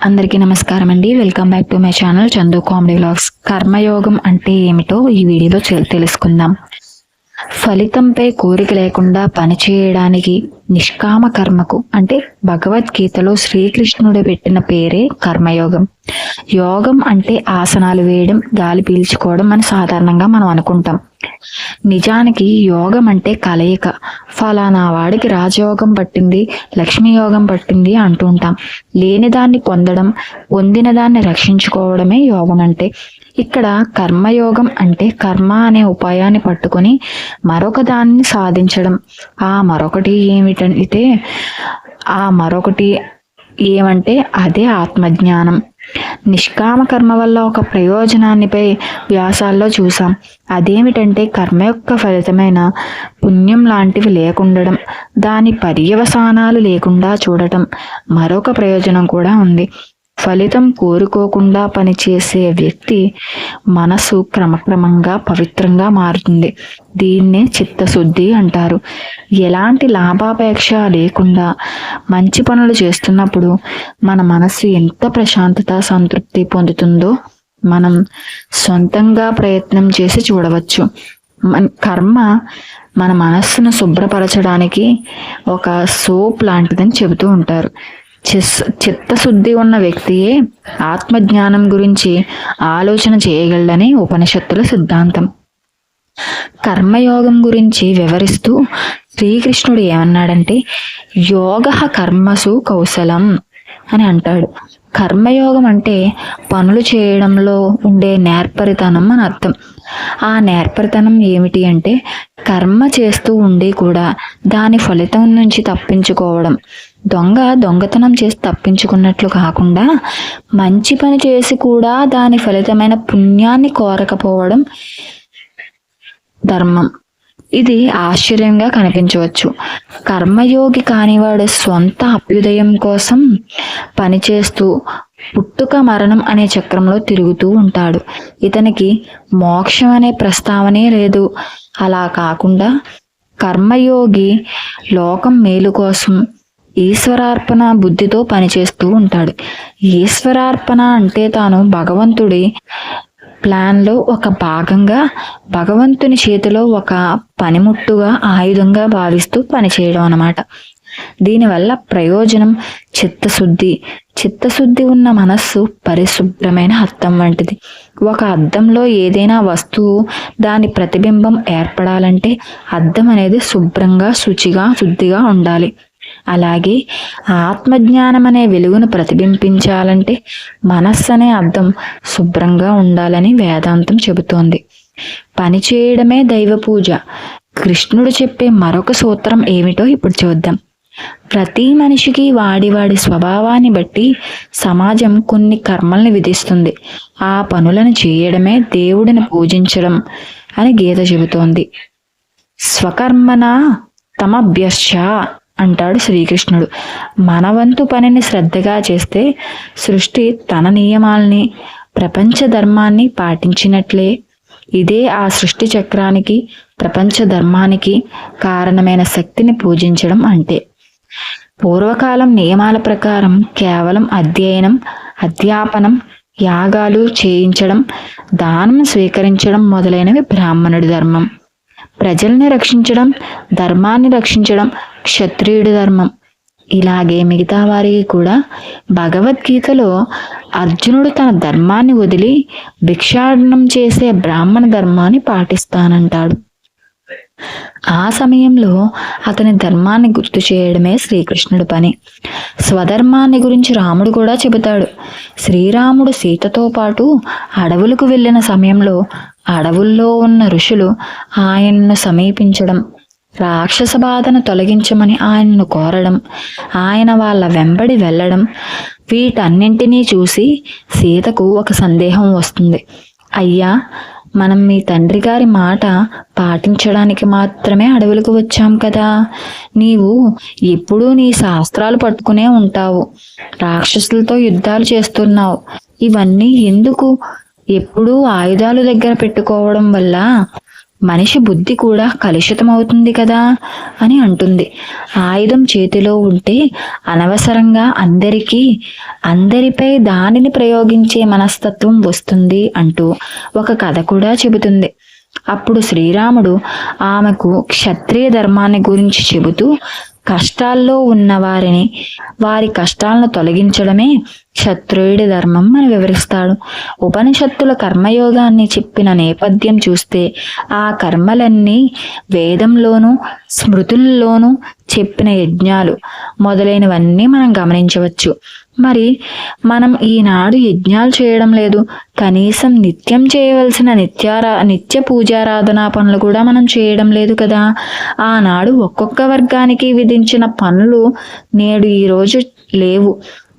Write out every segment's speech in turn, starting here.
అందరికీ నమస్కారం అండి. Welcome back to my channel Chandu comedy vlogs. కర్మయోగం అంటే ఏమిటో ఈ వీడియోలో తెలుసుకుందాం. ఫలితంపై కోరిక లేకుండా పనిచేయడానికి నిష్కామ కర్మకు అంటే భగవద్గీతలో శ్రీకృష్ణుడు పెట్టిన పేరే కర్మయోగం. యోగం అంటే ఆసనాలు వేయడం, గాలి పీల్చుకోవడం అని సాధారణంగా మనం అనుకుంటాం. నిజానికి యోగం అంటే కలయిక. ఫలానా వాడికి రాజయోగం పట్టింది, లక్ష్మీ యోగం పట్టింది అంటూ ఉంటాం. లేని దాన్ని పొందడం, పొందిన దాన్ని రక్షించుకోవడమే యోగం అంటే. ఇక్కడ కర్మయోగం అంటే కర్మ అనే ఉపాయాన్ని పట్టుకొని మరొక దాన్ని సాధించడం. ఆ మరొకటి ఏమంటే అదే ఆత్మజ్ఞానం. నిష్కామ కర్మ వల్ల ఒక ప్రయోజనాన్నిపై వ్యాసాల్లో చూసాం. అదేమిటంటే కర్మ యొక్క ఫలితమైన పుణ్యం లాంటివి లేకుండడం, దాని పర్యవసానాలు లేకుండా చూడటం. మరొక ప్రయోజనం కూడా ఉంది. ఫలితం కోరుకోకుండా పనిచేసే వ్యక్తి మనసు క్రమక్రమంగా పవిత్రంగా మారుతుంది. దీన్నే చిత్తశుద్ధి అంటారు. ఎలాంటి లాభాపేక్ష లేకుండా మంచి పనులు చేస్తున్నప్పుడు మన మనసు ఎంత ప్రశాంతత, సంతృప్తి పొందుతుందో మనం సొంతంగా ప్రయత్నం చేసి చూడవచ్చు. కర్మ మన మనస్సును శుభ్రపరచడానికి ఒక సోప్ లాంటిదని చెబుతూ ఉంటారు. చిత్తశుద్ధి ఉన్న వ్యక్తియే ఆత్మజ్ఞానం గురించి ఆలోచన చేయగలడని ఉపనిషత్తుల సిద్ధాంతం. కర్మయోగం గురించి వివరిస్తూ శ్రీకృష్ణుడు ఏమన్నాడంటే, యోగ కర్మసు కౌశలం అని అంటాడు. కర్మయోగం అంటే పనులు చేయడంలో ఉండే నేర్పరితనం అని అర్థం. ఆ నేర్పరితనం ఏమిటి అంటే కర్మ చేస్తూ ఉండి కూడా దాని ఫలితం నుంచి తప్పించుకోవడం. దొంగతనం చేసి తప్పించుకున్నట్లు కాకుండా మంచి పని చేసి కూడా దాని ఫలితమైన పుణ్యాన్ని కోరకపోవడం ధర్మం. ఇది ఆశ్చర్యంగా కనిపించవచ్చు. కర్మయోగి కానివాడు సొంత అభ్యుదయం కోసం పనిచేస్తూ పుట్టుక మరణం అనే చక్రంలో తిరుగుతూ ఉంటాడు. ఇతనికి మోక్షం అనే ప్రస్తావనే లేదు. అలా కాకుండా కర్మయోగి లోకం మేలు కోసం ఈశ్వరార్పణ బుద్ధితో పనిచేస్తూ ఉంటాడు. ఈశ్వరార్పణ అంటే తాను భగవంతుడి ప్లాన్లో ఒక భాగంగా, భగవంతుని చేతిలో ఒక పనిముట్టుగా, ఆయుధంగా భావిస్తూ పనిచేయడం అన్నమాట. దీనివల్ల ప్రయోజనం చిత్తశుద్ధి ఉన్న మనస్సు పరిశుభ్రమైన అద్దం వంటిది. ఒక అద్దంలో ఏదైనా వస్తువు, దాని ప్రతిబింబం ఏర్పడాలంటే అద్దం అనేది శుభ్రంగా, శుద్ధిగా ఉండాలి. అలాగే ఆత్మజ్ఞానం అనే వెలుగును ప్రతిబింబించాలంటే మనస్సు అనే అద్దం శుభ్రంగా ఉండాలని వేదాంతం చెబుతోంది. పని చేయడమే దైవ పూజ. కృష్ణుడు చెప్పే మరొక సూత్రం ఏమిటో ఇప్పుడు చూద్దాం. ప్రతి మనిషికి వాడి స్వభావాన్ని బట్టి సమాజం కొన్ని కర్మల్ని విధిస్తుంది. ఆ పనులను చేయడమే దేవుడిని పూజించడం అని గీత చెబుతోంది. స్వకర్మణ తమభ్యశ్చ అంటాడు శ్రీకృష్ణుడు. మన వంతు పనిని శ్రద్ధగా చేస్తే సృష్టి తన నియమాల్ని, ప్రపంచ ధర్మాన్ని పాటించినట్లే. ఇదే ఆ సృష్టి చక్రానికి, ప్రపంచ ధర్మానికి కారణమైన శక్తిని పూజించడం అంటే. పూర్వకాలం నియమాల ప్రకారం కేవలం అధ్యయనం, అధ్యాపనం, యాగాలు చేయించడం, దానం స్వీకరించడం మొదలైనవి బ్రాహ్మణుడి ధర్మం. ప్రజల్ని రక్షించడం, ధర్మాన్ని రక్షించడం క్షత్రియుడి ధర్మం. ఇలాగే మిగతా వారికి కూడా భగవద్గీతలో అర్జునుడు తన ధర్మాన్ని వదిలి భిక్షాటనం చేసే బ్రాహ్మణ ధర్మాన్ని పాటిస్తానంటాడు. ఆ సమయంలో అతని ధర్మాన్ని గుర్తు చేయడమే శ్రీకృష్ణుడి పని. స్వధర్మాన్ని గురించి రాముడు కూడా చెబుతాడు. శ్రీరాముడు సీతతో పాటు అడవులకు వెళ్ళిన సమయంలో అడవుల్లో ఉన్న ఋషులు ఆయన్ను సమీపించడం, రాక్షస బాధను తొలగించమని ఆయన్ను కోరడం, ఆయన వాళ్ళ వెంబడి వెళ్ళడం, వీటన్నింటినీ చూసి సీతకు ఒక సందేహం వస్తుంది. అయ్యా, మనం మీ తండ్రి గారి మాట పాటించడానికి మాత్రమే అడవులకు వచ్చాం కదా. నీవు ఎప్పుడూ నీ శాస్త్రాలు పట్టుకునే ఉంటావు, రాక్షసులతో యుద్ధాలు చేస్తున్నావు. ఇవన్నీ ఎందుకు? ఎప్పుడూ ఆయుధాలు దగ్గర పెట్టుకోవడం వల్ల మనిషి బుద్ధి కూడా కలుషితమవుతుంది కదా అని అంటుంది. ఆయుధం చేతిలో ఉంటే అనవసరంగా అందరిపై దానిని ప్రయోగించే మనస్తత్వం వస్తుంది అంటూ ఒక కథ కూడా చెబుతుంది. అప్పుడు శ్రీరాముడు ఆమెకు క్షత్రియ ధర్మాన్ని గురించి చెబుతూ కష్టాల్లో ఉన్న వారి కష్టాలను తొలగించడమే క్షత్రియుడి ధర్మం అని వివరిస్తాడు. ఉపనిషత్తుల కర్మయోగాన్ని చెప్పిన నేపథ్యం చూస్తే ఆ కర్మలన్నీ వేదంలోనూ స్మృతుల్లోనూ చెప్పిన యజ్ఞాలు మొదలైనవన్నీ మనం గమనించవచ్చు. మరి మనం ఈనాడు యజ్ఞాలు చేయడం లేదు, కనీసం నిత్యం చేయవలసిన నిత్య పూజారాధనా పనులు కూడా మనం చేయడం లేదు కదా. ఆనాడు ఒక్కొక్క వర్గానికి విధించిన పనులు నేడు ఈరోజు లేవు.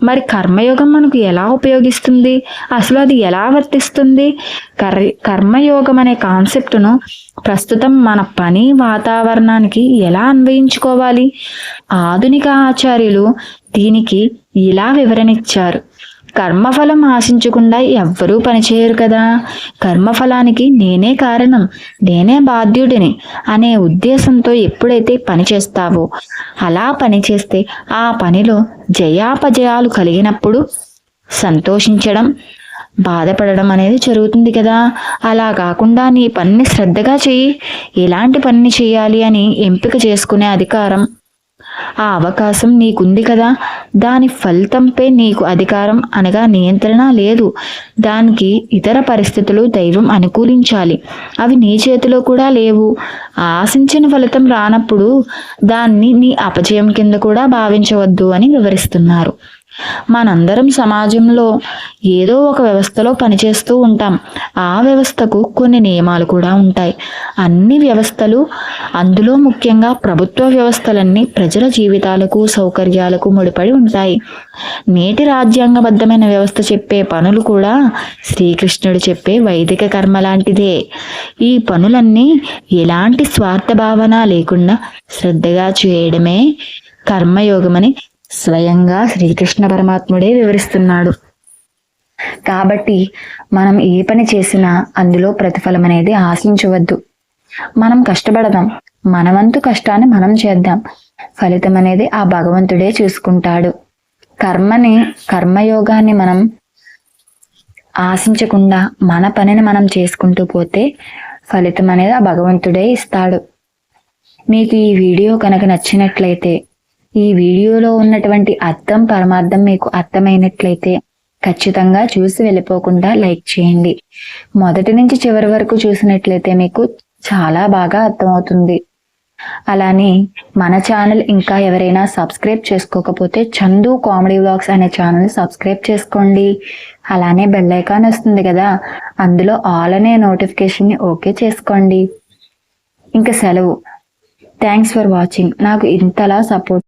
మరి కర్మయోగం మనకు ఎలా ఉపయోగిస్తుంది, అసలు అది ఎలా వర్తిస్తుంది? కర్మయోగం అనే కాన్సెప్ట్ను ప్రస్తుతం మన పని వాతావరణానికి ఎలా అన్వయించుకోవాలి? ఆధునిక ఆచార్యులు దీనికి ఇలా వివరణ ఇచ్చారు. కర్మఫలం ఆశించకుండా ఎవ్వరూ పనిచేయరు కదా. కర్మఫలానికి నేనే కారణం, నేనే బాధ్యుడిని అనే ఉద్దేశంతో ఎప్పుడైతే పని చేస్తావో, అలా పనిచేస్తే ఆ పనిలో జయాపజయాలు కలిగినప్పుడు సంతోషించడం, బాధపడడం అనేది జరుగుతుంది కదా. అలా కాకుండా నీ పనిని శ్రద్ధగా చెయ్యి, ఎలాంటి పనిని చేయాలి అని ఎంపిక చేసుకునే అధికారం, ఆ అవకాశం నీకుంది కదా. దాని ఫలితంపై నీకు అధికారం అనగా నియంత్రణ లేదు. దానికి ఇతర పరిస్థితులు దైవం అనుకూలించాలి, అవి నీ చేతిలో కూడా లేవు. ఆశించిన ఫలితం రానప్పుడు దాన్ని నీ అపజయం కింద కూడా భావించవద్దు అని వివరిస్తున్నారు. మనందరం సమాజంలో ఏదో ఒక వ్యవస్థలో పనిచేస్తూ ఉంటాం. ఆ వ్యవస్థకు కొన్ని నియమాలు కూడా ఉంటాయి. అన్ని వ్యవస్థలు, అందులో ముఖ్యంగా ప్రభుత్వ వ్యవస్థలన్నీ ప్రజల జీవితాలకు సౌకర్యాలకు ముడిపడి ఉంటాయి. నేటి రాజ్యాంగబద్ధమైన వ్యవస్థ చెప్పే పనులు కూడా శ్రీకృష్ణుడు చెప్పే వైదిక కర్మ లాంటిదే. ఈ పనులన్నీ ఎలాంటి స్వార్థ భావన లేకుండా శ్రద్ధగా చేయడమే కర్మయోగమని స్వయంగా శ్రీకృష్ణ పరమాత్ముడే వివరిస్తున్నాడు. కాబట్టి మనం ఏ పని చేసినా అందులో ప్రతిఫలం అనేది ఆశించవద్దు. మనం కష్టపడదాం, మనవంతు కష్టాన్ని మనం చేద్దాం, ఫలితం అనేది ఆ భగవంతుడే చూసుకుంటాడు. కర్మయోగాన్ని మనం ఆశించకుండా మన పనిని మనం చేసుకుంటూ పోతే ఫలితం అనేది ఆ భగవంతుడే ఇస్తాడు. మీకు ఈ వీడియో కనుక నచ్చినట్లయితే, ఈ వీడియోలో ఉన్నటువంటి అర్థం పరమార్థం మీకు అర్థమైనట్లయితే ఖచ్చితంగా చూసి వెళ్ళిపోకుండా లైక్ చేయండి. మొదటి నుంచి చివరి వరకు చూసినట్లయితే మీకు చాలా బాగా అర్థమవుతుంది. అలానే మన ఛానల్ ఇంకా ఎవరైనా సబ్స్క్రైబ్ చేసుకోకపోతే చందు కామెడీ వ్లాగ్స్ అనే ఛానల్ సబ్స్క్రైబ్ చేసుకోండి. అలానే బెల్ ఐకాన్ వస్తుంది కదా, అందులో ఆల్ అనే నోటిఫికేషన్ని ఓకే చేసుకోండి. ఇంకా సెలవు. Thanks for watching. నాకు ఇంతలా సపోర్ట్